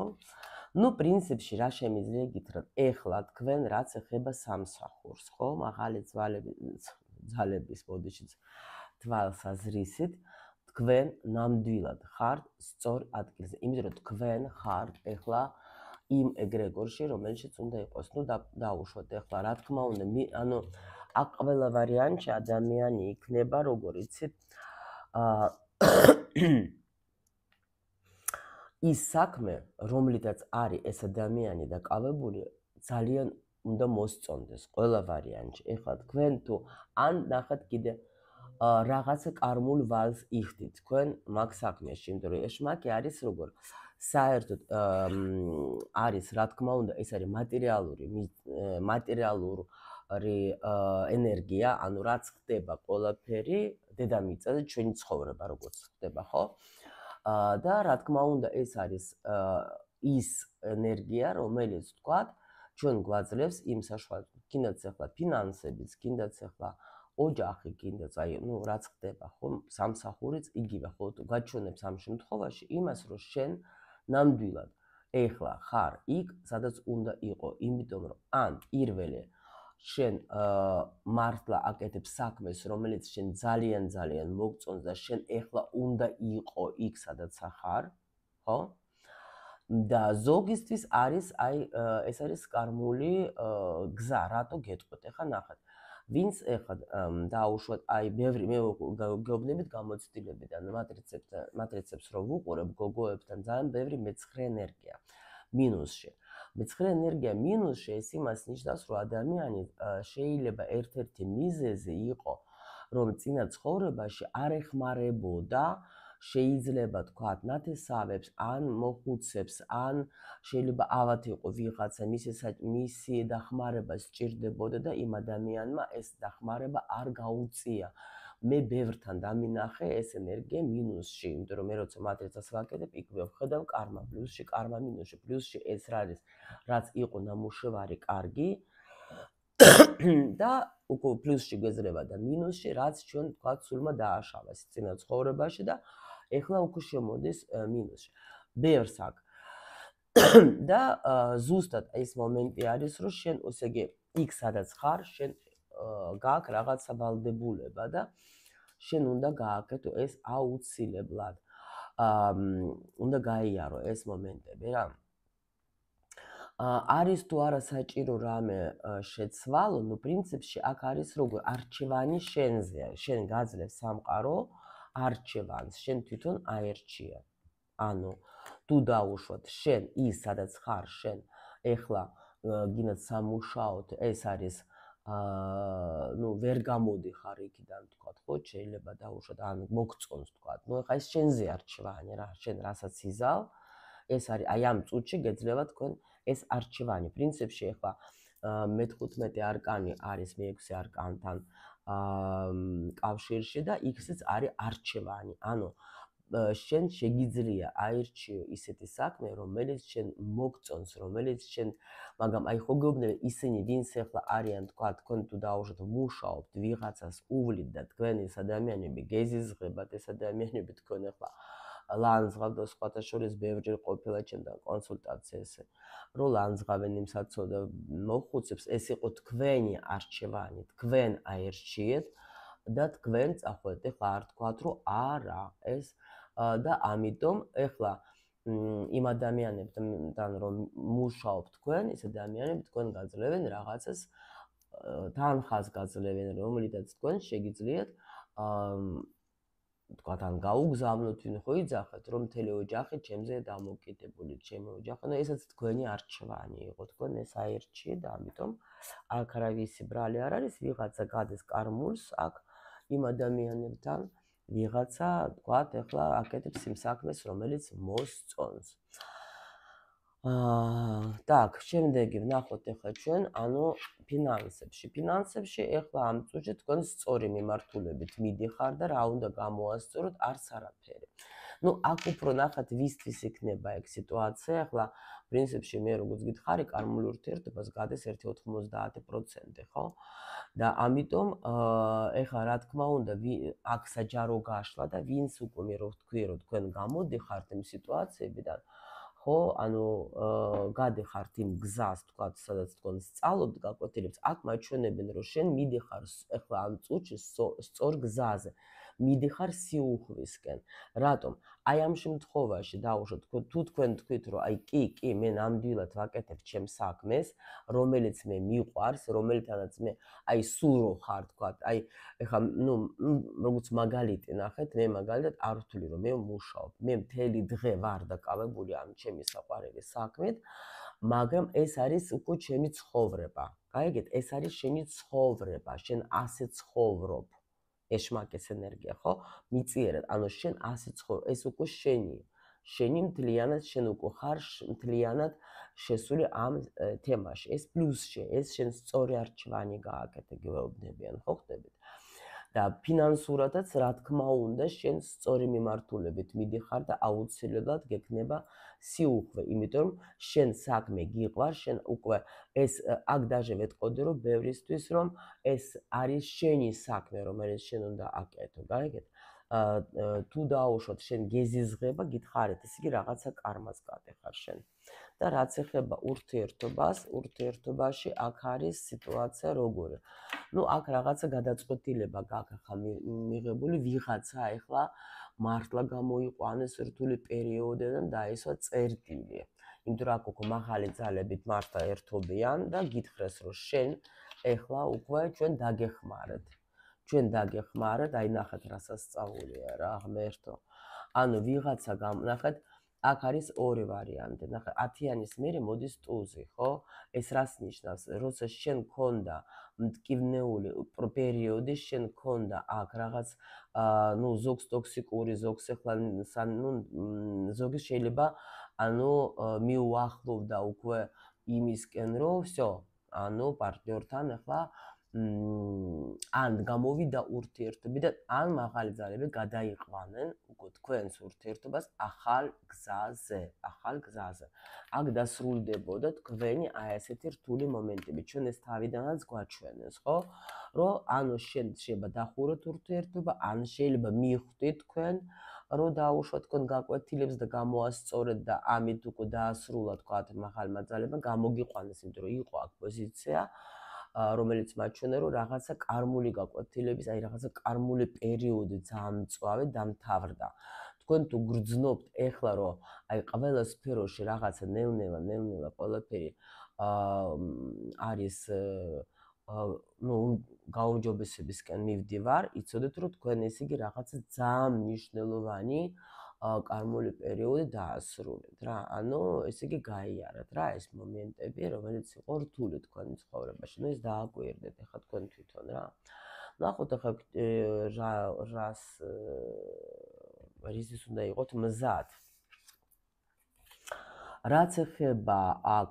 ნუ პრინციპში რა შემიძლია გითხრათ? ახლა თქვენ რაც ეხება სამსახურს, ხო? მაღალი ძალების ბოდიშიც თვალსაზრისით თქვენ ნამდვილად ხართ სწორ ადგილზე, იმიტომ რომ თქვენ ხართ ეხლა იმ ეგრეგორში, რომელშიც უნდა იყოს. ნუ დავუშვათ ეხლა, რა თქმა უნდა, ანუ აქ ყველა ვარიანტში ადამიანი იქნება, როგორ იცით, ის საქმე, რომლითაც არის ეს ადამიანი დაკავებული, ძალიან უნდა მოსწონდეს ყველა ვარიანტში. ეხლა თქვენ თუ ან ნახეთ კიდე რაღაცა კარმულ ვალს იხდით თქვენ მაგ საქმეში, იმიტომ რომ ეშმაკი არის როგორ საერთოდ არის, რა თქმა უნდა, ეს არის მატერიალური ენერგია, ანუ რაც ხდება ყველაფერი დედამიწაზე ჩვენი ცხოვრება როგორც ხდება, ხო? და რა თქმა უნდა, ეს არის ის ენერგია, რომელიც თქვათ, ჩვენ გვაძლევს იმ საშუალებას, კიდაც ახლა ფინანსებიც, კიდაც ახლა ოჯახი, კიდაც აი, ნუ რაც ხდება, ხო, სამსახურიც იგივე, ხო, თუ გაჩვენებს ამ შემთხვევაში იმას, რომ შენ ნამდვილად ეხლა ხარ იქ, სადაც უნდა იყო, იმიტომ რომ ან პირველი შენ მართლა აკეთებ საქმეს, რომელიც შენ ძალიან მოგწონს და შენ ეხლა უნდა იყო იქ, სადაც ხარ, ხო? და ზოგისთვის არის აი ეს არის კარმული გზა, რატო გეტყვით? ეხლა ნახეთ. ვინც ეხლა დაუშვათ აი ბევრი მე გეუბნებით გამოცდილებიდან მატრიცებს რო ვუყურებ გოგოებთან ძალიან ბევრი მეცხრე ენერგია მინუსში. მეცხრე ენერგია მინუსში ეს იმას ნიშნავს, რომ ადამიანი შეიძლება ერთ-ერთი მიზეზი იყო, რომ წინა ცხოვრებაში არ ეხმარებოდა შეიძლება თქვათ ნათესავებს ან მოხუცებს ან შეიძლება ავად იყო ვიღაცა მისი დახმარება სჭირდებოდა და იმ ადამიანმა ეს დახმარება არ გაუწია. მე ბევრთან დამინახე ეს ენერგია მინუსში, იმიტომ რომ მე როცა მატრიცას ვაკეთებ, იქ ვხედავ კარმა პლუსში, კარმა მინუსში, პლუსში ეს არის, რაც იყო ნამუშევარი კარგი და უკვე პლუსში გვეძლება და მინუსში, რაც ჩვენ თქვათ სულმა დააშალა წინა ცხოვრებაში და ეხლა უკვე შემოდის მინუსში. ბევრს აქ. და ზუსტად ეს მომენტი არის, რომ შენ ესე იგი იქ სადაც ხარ, შენ გააქვს რაღაცა ვალდებულება და შენ უნდა გააკეთო ეს აუცილებლად. უნდა გაიარო ეს მომენტები რა. არის თუ არა საჭირო რამე შეცვალო, ნუ პრინციპში აქ არის როგორ არჩევანი შენზეა. შენ გაძლევ სამყარო არჩევანს, შენ თვითონ აერჩია. ანუ თუ დაუშვათ შენ ის სადაც ხარ, შენ ეხლა გინდ სამუშაოდ ეს არის ნუ ვერ გამოდიხარ იქიდან თქვათ, ხო, შეიძლება დაუშვათ ან მოგწონს თქვათ. ნუ ეხლა ეს შენზე არჩევანი რა, შენ რასაც იზავ, ეს არის აი ამ წუთში გეძლევა თქვენ ეს არჩევანი. პრინციპში ეხლა მე-15 არკანი არის მე-6 არკანთან კავშირში და იქაც არის არჩევანი. ანუ შენ შეგიძლია აირჩიო ისეთი საქმე, რომელიც შენ მოგწონს, რომელიც შენ, მაგრამ აი ხო გეუბნები ისინი, ვინც ეხლა არიან, თქვა, თქვენ თუ დაუშვათ მუშაობთ, ვიღაცას უვლით და თქვენ ეს ადამიანები გეზიზღებათ, ეს ადამიანები თქვენ ეხლა ლანძღავთ და სხვათა შორის ბევრჯერ ყოფილა ჩემთან კონსულტაციაზე, რომ ლანძღავენ იმ საცოდე მოხუცებს, ეს იყო თქვენი არჩევანი, თქვენ აერჩიეთ და თქვენ წახვედით. ეხლა არ თქვათ, რომ არა, ეს და ამიტომ ეხლა იმ ადამიანებთან რომ მუშაობთ თქვენ, ეს ადამიანები თქვენ გაძლევენ რაღაცას თანხას გაძლევენ, რომლითაც თქვენ შეგიძლიათ თქვათ ან გაუგზავნოთ, ვინ ხო იძახეთ, რომ მთელი ოჯახი ჩემზე დამოკიდებული, ჩემი ოჯახი, და ესაც თქვენი არჩევანი იყო, თქვენ ეს აერჩიეთ და ამიტომ აქ არავისი ბრალი არ არის, ვიღაცა გადის კარმულს აქ იმ ადამიანებთან ვიღაცა, თქვათ, ეხლა აკეთებს იმ საქმეს, რომელიც მოსწონს. так, შემდეგი ვნახოთ ეხლა ჩვენ, ანუ ფინანსებში. ფინანსებში ეხლა ამ წუთში თქვენ სწორი მიმართულებით მიდიხარ და რა უნდა გამოასწოროთ, არც არაფერი. ნუ აქ უფრო ნახეთ ვისთვის იქნება ეგ სიტუაცია, ეხლა პრინციპში მე როგორც გითხარი, კარმულ ურთიერთობას გადის 1,50%, ხო? და ამიტომ ეხლა რა თქმა უნდა, აქ საჯარო გაშლა და ვინც უკვე მე რო ვთქვი, რომ თქვენ გამოდიხართ იმ სიტუაციებიდან, ხო, ანუ გადიხართ იმ გზას, თქვათ, სადაც თქვენ სწავლობთ, გაკვეთილებთ, აქ მაჩვენებენ, რომ შენ მიდიხარ ეხლა ამ წუთში სწორ გზაზე. მიდიხარ სიუხვისკენ. რატომ? აი ამ შემთხვევაში დავუშვათ, თუ თქვენ თქვით, რომ აი კი, მე ნამდვილად ვაკეთებ ჩემს საქმეს, რომელიც მე მიყვარს, რომელთანაც მე აი სულ ხარ თქვა, აი ეხლა როგორც მაგალითი ნახეთ, მე მაგალითად არ ვთვლი, რომ მე ვმუშაობ. მე მთელი დღე ვარ დაკავებული ამ ჩემი საყვარელი საქმით, მაგრამ ეს არის უკვე ჩემი ცხოვრება. გაიგეთ, ეს არის შენი ცხოვრება, შენ ასე ცხოვრობ. ეშმაკის ენერგია, ხო? მიწიერად, ანუ შენ ასე ცხოვრობ, ეს უკვე შენი მთლიანად შენ უკვე ხარ მთლიანად შესული ამ თემაში. ეს პლუსში, ეს შენ სწორი არჩევანი გააკეთე, გეუბნებიან, ხო ხდებით? და ფინანსურადაც, რა თქმა უნდა, შენ სწორი მიმართულებით მიდიხარ და აუცილებლად გექნება სიუხვე, იმიტომ რომ შენ საქმე გიყვარ, შენ უკვე ეს აქ დაჟე ვეტყოდი, რომ ბევრისთვის რომ ეს არის შენი საქმე, რომელიც შენ უნდა აკეთო, გაიგეთ? თუ დაუშვათ შენ გეზიზღება, გითხარით, ეს იგი რაღაცა კარმას გატეხარ შენ. და რაც ეხება ურთიერთობაში აქ არის სიტუაცია როგორი. აქ რაღაცა გადაწყვეტილება გაქვს ახლა მიღებული, ვიღაცა ახლა მართლა გამოიყვანეს რთული პერიოდიდან და დაესვა წერტილი. იმიტომ რომ აქ უკვე მაღალი ძალებით მართლა ერთობიან და გითხრეს, რომ შენ ახლა უკვე ჩვენ დაგეხმარეთ. აი ნახეთ რა სასწაულია რა, ღმერთო. ანუ ვიღაცა ნახეთ, აქ არის ორი ვარიანტი. ნახე, 10-იანის მერე მოდის ტუზი, ხო? ეს რას ნიშნავს? როცა შენ გქონდა მტკივნეული პერიოდი, შენ გქონდა აქ რაღაც ზოგს ტოქსიკური, ზოგს ახლა ზოგი შეიძლება მიუახლოვდა უკვე იმისკენ, რომ всё, პარტნიორთან ახლა ან გამოვიდა ურთიერთობები და ან მაღალი ძალები გადაიყვანენ უკვე თქვენს ურთიერთობას ახალ გზაზე. აქ დასრულდებოდა თქვენი აი ესეთი რთული მომენტები. ჩვენ ეს თავიდანაც გვაჩვენეს, ხო? რომ ანუ შენ შეიძლება დახუროთ ურთიერთობა, ან შეიძლება მიხვდით თქვენ, რომ დაუშვათ თქვენ გაკვეთილებს და გამოასწორეთ და ამით უკვე დაასრულა თქვათ მაღალმა ძალებმა, გამოგიყვანეს, იმიტომ რომ იყო აქ პოზიცია, რომელიც მაჩვენა, რომ რაღაცა კარმული გაკვეთილების, აი რაღაცა კარმული პერიოდი ძალიან მწვავე დამთავრდა. თქვენ თუ გრძნობთ ეხლა, რომ აი ყველა სფეროში რაღაცა ნელ-ნელა ყველაფერი არის გაუმჯობესებისკენ მივდივარ, იცოდეთ, რომ თქვენ ეს იგი რაღაცა ძალიან მნიშვნელოვანი კარმული პერიოდი დაასრულეთ რა. ანუ ესე იგი გაიარეთ რა ეს მომენტები, რომელიც იყო რთული თქვენი ცხოვრებაში. ეს დააკვირდეთ ახლა თქვენ თვითონ რა. ნახოთ ახლა რისის უნდა იყოთ მზად. რაც ეხება აქ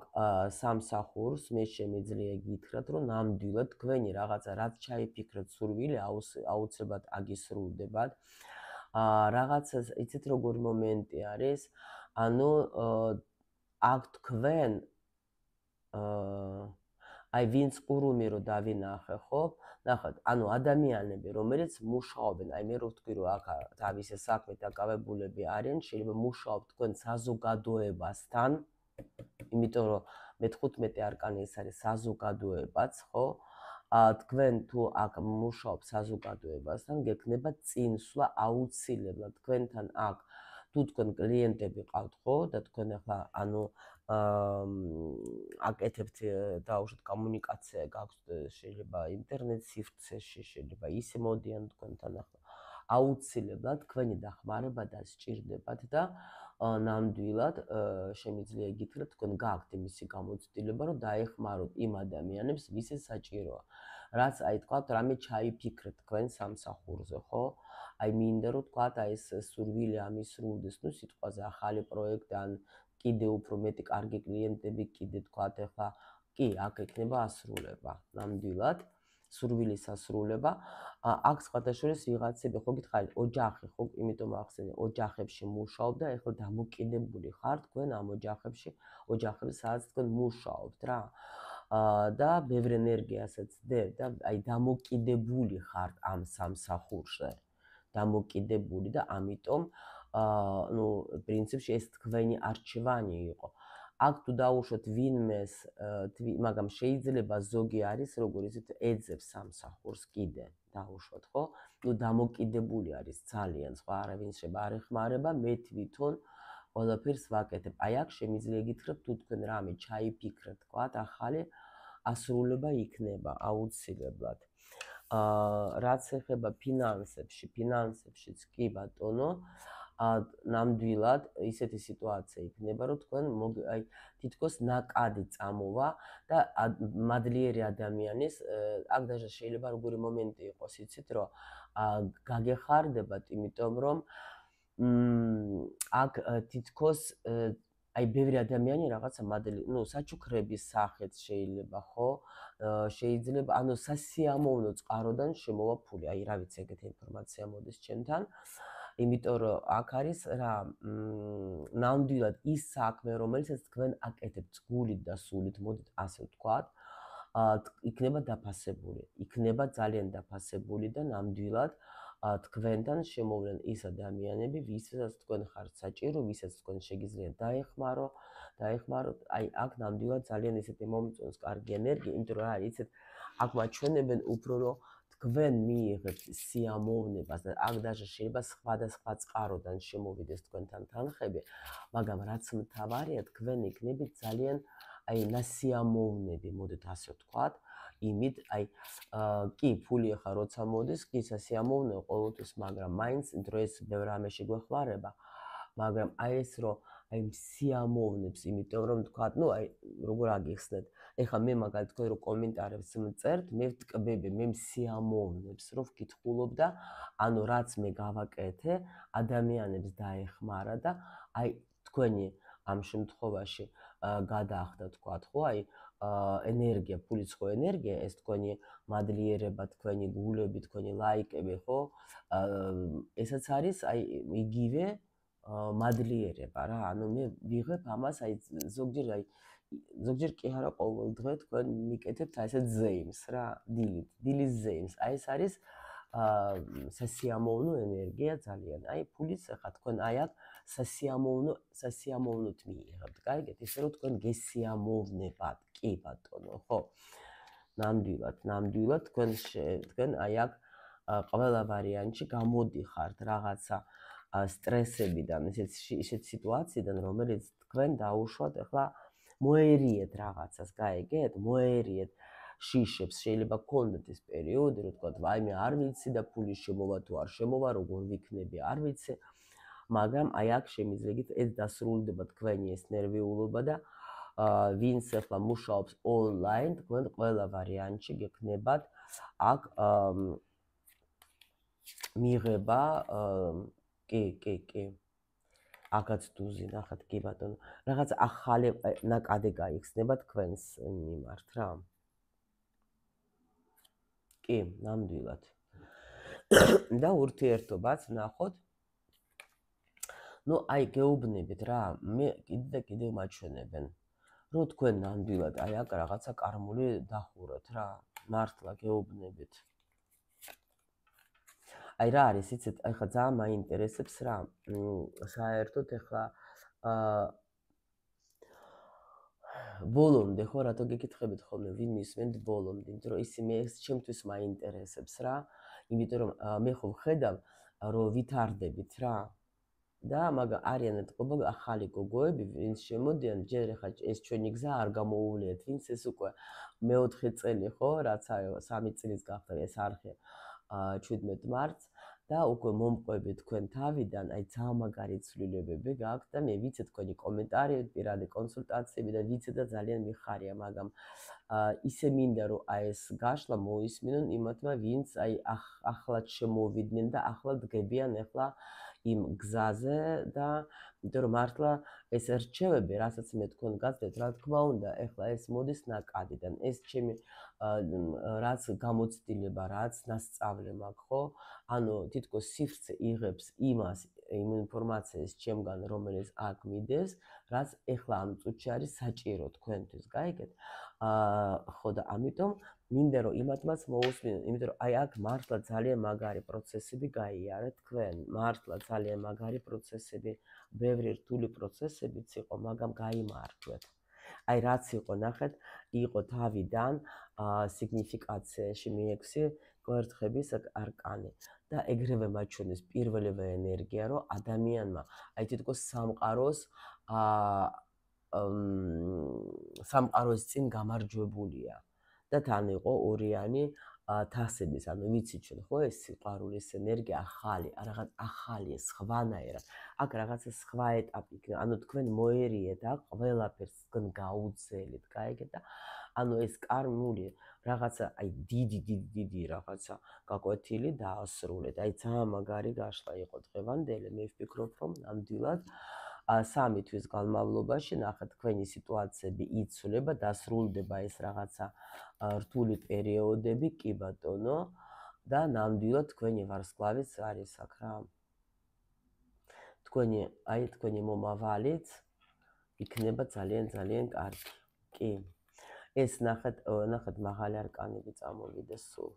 სამსახურს, მე შემიძლია გითხრათ, რომ ნამდვილად თქვენი რაღაცა რაც ჩაიფიქრეთ სურვილი აუცილებლად აგისრულდებათ. რაღაცა იცით როგორი მომენტი არის, ანუ აქ თქვენ აი ვინც ყურუმი რო დავინახე, ხო? ნახეთ, ანუ ადამიანები, რომელიც მუშაობენ, აი მე რო ვთქვი, რომ აქ თავისი საქმით დაკავებულები არიან, შეიძლება მუშაობ თქვენ საზოგადოებასთან, იმიტომ რომ მე-15 არკანი ეს არის საზოგადოებაც, ხო? თქვენ თუ აქ მუშაობ საზოგადოებასთან, გექნება წინსვლა აუცილებლად თქვენთან აქ თუ თქვენ კლიენტები ყავთ, ხო? და თქვენ ახლა აკეთებთ დაუშვათ კომუნიკაცია გაქვთ, შეიძლება ინტერნეტ სივრცეში, შეიძლება ისე მოდიან თქვენთან ახლა. აუცილებლად თქვენი დახმარება დასჭირდებათ და ნამდვილად შემიძლია გითხრათ, თქვენ გაქვთ იმისი გამოცდილება, რომ დაეხმაროთ იმ ადამიანებს, ვისაც საჭიროა. რაც აი თქვათ, რამე ჩაიფიქრეთ თქვენ სამსახურზე, ხო? აი მინდა რომ თქვათ, აი ეს სურვილი ამისრულდეს, სიტყვაზე ახალი პროექტი ან კიდე უფრო მეტი კარგი კლიენტები, კიდე თქვათ ახლა კი, აქ ექნება ასრულება, ნამდვილად, სურვილის ასრულება. აქ სხვადასხვა ვიღაცები ხო გითხარით, ოჯახი ხო, იმიტომ ახსენე, ოჯახებში მუშაობ და ახლა დამოკიდებული ხარ თქვენ ამ ოჯახებში, სადაც თქვენ მუშაობთ რა. და ბევრი ენერგიასაც დებთ და აი დამოკიდებული ხართ ამ სამსახურზე. დამოკიდებული და ამიტომ პრინციპში ეს თქვენი არჩევანი იყო. აქ თუ დაუშვათ ვინმეს, მაგრამ შეიძლება ზოგი არის, როგორ იცით, ეძებს სამსახურს კიდე. დაუშვათ, ხო? ნუ დამოკიდებული არის ძალიან, სხვა არავინ შეიძლება არ ეხმარება, მე თვითონ ყველაფერს ვაკეთებ. აი აქ შემიძლია გითხრათ, თუ თქვენ რამე ჩაიფიქრეთ, თქვათ, ახალი ასრულება იქნება აუცილებლად. რაც ეხება ფინანსებშიც კი ბატონო, ნამდვილად ისეთი სიტუაცია იქნება, რომ თქვენ აი თითქოს ნაკადი წამოვა და მადლიერი ადამიანის აქ даже შეიძლება როგორი მომენტი იყოს, იცით, რომ გაგეხარდებათ, იმიტომ რომ აქ თითქოს აი ბევრი ადამიანი რაღაცა საჩუქრების სახით შეიძლება, ხო? შეიძლება, ანუ სასიამოვნო წყაროდან შემოვა ფული. აი, რა ვიცი, ეგეთი ინფორმაცია მოდის ჩემთან. იმიტომ რომ აქ არის რა, ნამდვილად ის საქმე, რომელსაც თქვენ აკეთებთ გულით და სულით, მოდით ასე ვთქვათ, იქნება დაფასებული. იქნება ძალიან დაფასებული და ნამდვილად თქვენთან შემოვლენ ის ადამიანები, ვისაც თქვენ ხართ საჭირო, ვისაც თქვენ შეგიძლიათ დაეხმაროთ. აი, აქ ნამდვილად ძალიან ისეთი მომწონს კარგი ენერგია, იმიტომ რომ რა არის, იცით, აქ მაჩვენებენ უფრო რომ თქვენ მიიღებთ სიამოვნებას და აქ даже შეიძლება სხვადასხვა წყაროდან შემოვიდეს თქვენთან თანხები, მაგრამ რაც მთავარია, თქვენ იქნებით ძალიან აი ნასიამოვნები, მოდით ასე ვთქვათ, იმით, აი კი, ფული ახლა როცა მოდის, კი სასიამოვნოა ყოველთვის, მაგრამ მაინც დროს ბევრ რამეში გვეხმარება, მაგრამ აი ეს რომ აი სიამოვნებს, იმიტომ რომ თქვათ, ნუ აი როგორ აგიხსნეთ, ეხლა მე მაგალითად თქვენ რო კომენტარებს მწერთ, მე ვტკბები, მე სიამოვნებს რომ ვკითხულობ და ანუ რაც მე გავაკეთე, ადამიანებს დაეხმარა და აი თქვენი ამ შემთხვევაში გადაახდა, თქვათ, ხო, აი ენერგია, ფულიც ხო ენერგია, ეს თქვენი მადლიერება, თქვენი გულები, თქვენი ლაიკები, ხო? ესაც არის აი იგივე მადლიერება რა, ანუ მე ვიღებ ამას, აი ზოგჯერ კი არა ყოველ დღე თქვენ მიკეთებთ აი ესეთ ზეიმს რა, დილის ზეიმს. აი ეს არის სასიამოვნო ენერგია ძალიან. აი ფულიც ახლა თქვენ აი აქ სასიამოვნოთ მიიღებთ. გაიგეთ, ისე რომ თქვენ გესიამოვნებათ, კი ბატონო, ხო? ნამდვილად თქვენ აი აქ ყველა ვარიანტში გამოდიხართ რაღაცა სტრესებიდან, ისეთ სიტუაციიდან, რომელიც თქვენ დაუშვათ, ახლა მოერიეთ რაღაცას, გაიგეთ? მოერიეთ შიშებს, შეიძლება გქონდეთ ეს პერიოდი, რომ თქვათ, აი მე არ ვიცი და ფული შემოვა თუ არ შემოვა, როგორ ვიქნები, არ ვიცი, მაგრამ აი აქ შემიძლია ეს დასრულდება თქვენი ეს ნერვიულობა და ვინც ახლა მუშაობს ონლაინ, თქვენ ყველა ვარიანტში გექნებათ აქ მიღება, კი. აგაც დუზი, ნახეთ, კი ბატონო. რაღაც ახალი ნაკადი გაიხსნება თქვენს მიმართ რა. კი, ნამდვილად. და ურთიერთობაც ნახოთ. ნუ აი გეუბნებით რა, მე კიდევ მაჩვენებენ, რომ თქვენ ნამდვილად აი აქ რაღაცა კარმული დახუროთ რა, მართლა გეუბნებით. აი რა არის, იცით, ახლა ძალიან მაინტერესებს რა, საერთოდ ახლა ბოლომდე ხო რატო გეკითხებით ხოლმე ვინ მისმენთ ბოლომდე, იმიტომ რომ ისი მე ჩემთვის მაინტერესებს რა, იმიტომ რომ მე ხო ვხედავ რომ ვითარდებით რა და მაგრამ არიან ეთყობა ახალი გოგოები, ვინც შემოდიან, ჯერ ახლა ეს ჩვენი გზა არ გამოუვლიათ, ვინც ეს უკვე მეოთხე წელი ხო, რაც 3 წლის გახდა ეს არხი 17 მარტს და უკვე მომყვები თქვენ თავიდან, აი ძალიან მაგარი ცვლილებები გაქვთ და მე ვიცი თქვენი კომენტარები, პირადი კონსულტაციები და ვიცი და ძალიან მიხარია, მაგრამ ისე მინდა რომ აი ეს გაშლა მოისმინონ იმათმა, ვინც აი ახლად შემოვიდნენ და ახლად დგებიან ახლა იმ გზაზე და იმიტომ რომ მართლა ეს რჩევები, რასაც მე თქვენ გაცდეთ, რა თქმა უნდა, ახლა ეს მოდის ნაკადიდან, ეს ჩემი რაც გამოცდილება, რაც მასწავლე მაქვს, ხო? ანუ თითქოს სივრცე იღებს იმ ინფორმაციას ჩემგან, რომელიც აქ მიდის, რაც ახლა ამ წუთში არის საჭირო თქვენთვის, გაიგეთ? ხო და ამიტომ მინდა რომ იმათმაც მოусმინონ, იმიტომ რომ აი აქ მართლა ძალიან მაგარი პროცესები გაიარეთ თქვენ, მართლა ძალიან მაგარი პროცესები, ბევრი რთული პროცესებიც იყო, მაგრამ გაიმართლეთ. აი რაც იყო, ნახეთ, იყო თავიდან სიგნიფიკაციაში მიექვსი კვერთხების არკანი და ეგრევე მაჩვენებს პირველივე ენერგია, რომ ადამიანმა აი თითქოს სამყაროს წინ გამარჯვებულია და თან იყო ორიანი თასების, ანუ ვიცით ჩვენ ხო ეს სიყვარულის ენერგია ახალი, რაღაც ახალი, სხვანაირად. აქ რაღაცა სხვა ეტაპი იქნება, ანუ თქვენ მოერიეთ აქ ყველაფერს თქვენ გაუძელეთ, გაიგეთ და ანუ ეს კარმული რაღაცა აი დიდი რაღაცა გაკვეთილი დაასრულეთ. აი ძალიან მაგარი გაშლა იყო დღევანდელი, მე ვფიქრობ რომ ნამდვილად 3 თვის განმავლობაში ნახეთ თქვენი სიტუაციები იცვლება, დასრულდება ეს რაღაცა რთული პერიოდები, კი ბატონო და ნამდვილად თქვენი ვარსკვლავიც არის აქ რა. თქვენი მომავალიც იქნება ძალიან კარგი. კი. ეს ნახეთ მაღალი არკანები წამოვიდა სულ.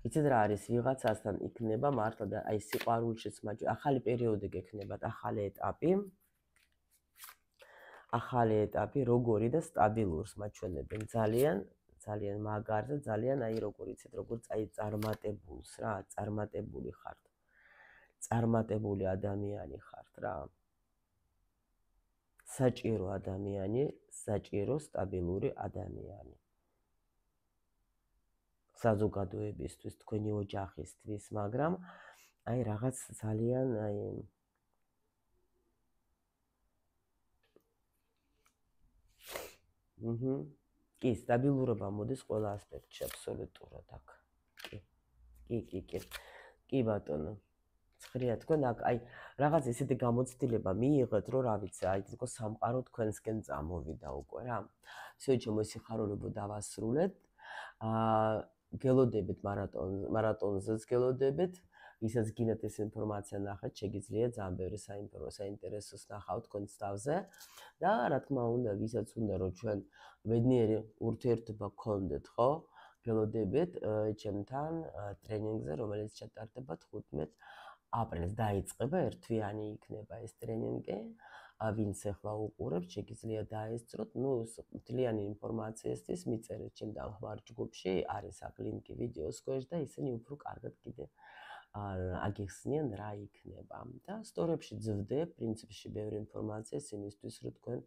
იცით რა არის, ვიღაცასთან იქნება მართლა და აი სიყვარულშიც ახალი პერიოდი გექნებათ, ახალი ეტაპი, როგორი და სტაბილურს მაჩვენებენ ძალიან მაგარ და ძალიან აი როგორ იცით, როგორც აი წარმატებულს რა, წარმატებული ხართ. წარმატებული ადამიანი ხართ რა. საჭირო ადამიანი, საჭირო სტაბილური ადამიანი. საზოგადოებისთვის, თქვენი ოჯახისთვის, მაგრამ აი რაღაც ძალიან აი კი, სტაბილურობა მოდის ყველა ასპექტში აბსოლუტურად აქ. კი ბატონო. ცხრია თქვენ აქ აი რაღაც ისეთი გამოცდილება მიიღეთ, რომ რა ვიცი, აი თქო სამყარო თქვენსკენ წამოვიდა უკვე რა. всё ჩემო სიხარულებო დავასრულეთ. გელოდებით მარატონზეც გელოდებით. ვისაც გინდათ ეს ინფორმაცია ნახეთ, შეგიძლიათ ძალიან ბევრი საინტერესოს ნახავთ თქვენს თავზე და რა თქმა უნდა, ვისაც უნდა რომ ჩვენ ბედნიერი ურთიერთობა გქონდეთ, ხო? გელოდებით ჩემთან ტრენინგზე, რომელიც ჩატარდება 15 აპრილს დაიწყება, ერთთვიანი იქნება ეს ტრენინგი. ვინც ახლა უყურებთ, შეგიძლიათ დაესწროთ, მთლიანი ინფორმაციისთვის მიწერეთ ჩემ დამხმარ ჯგუფში, არის აქ ლინკი ვიდეოს ქვეშ და ისინი უფრო კარგად კიდე აგიხსნიან რა იქნება. და სტორებში ძვდებ, პრინციპში ბევრი ინფორმაცია იმისთვის, რომ თქვენ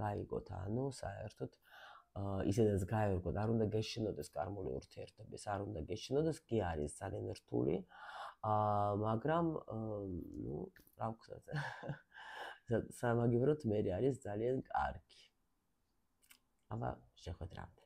გაიგოთ, ანუ საერთოდ ისედაც გაერგოთ, არ უნდა გეშინოდეს კარმული ურთიერთობის, არ უნდა გეშინოდეს, კი არის ძალიან რთული. მაგრამ რა ვქნათ, სამაგიეროდ მე არის ძალიან კარგი. აბა შეხვედრამდე.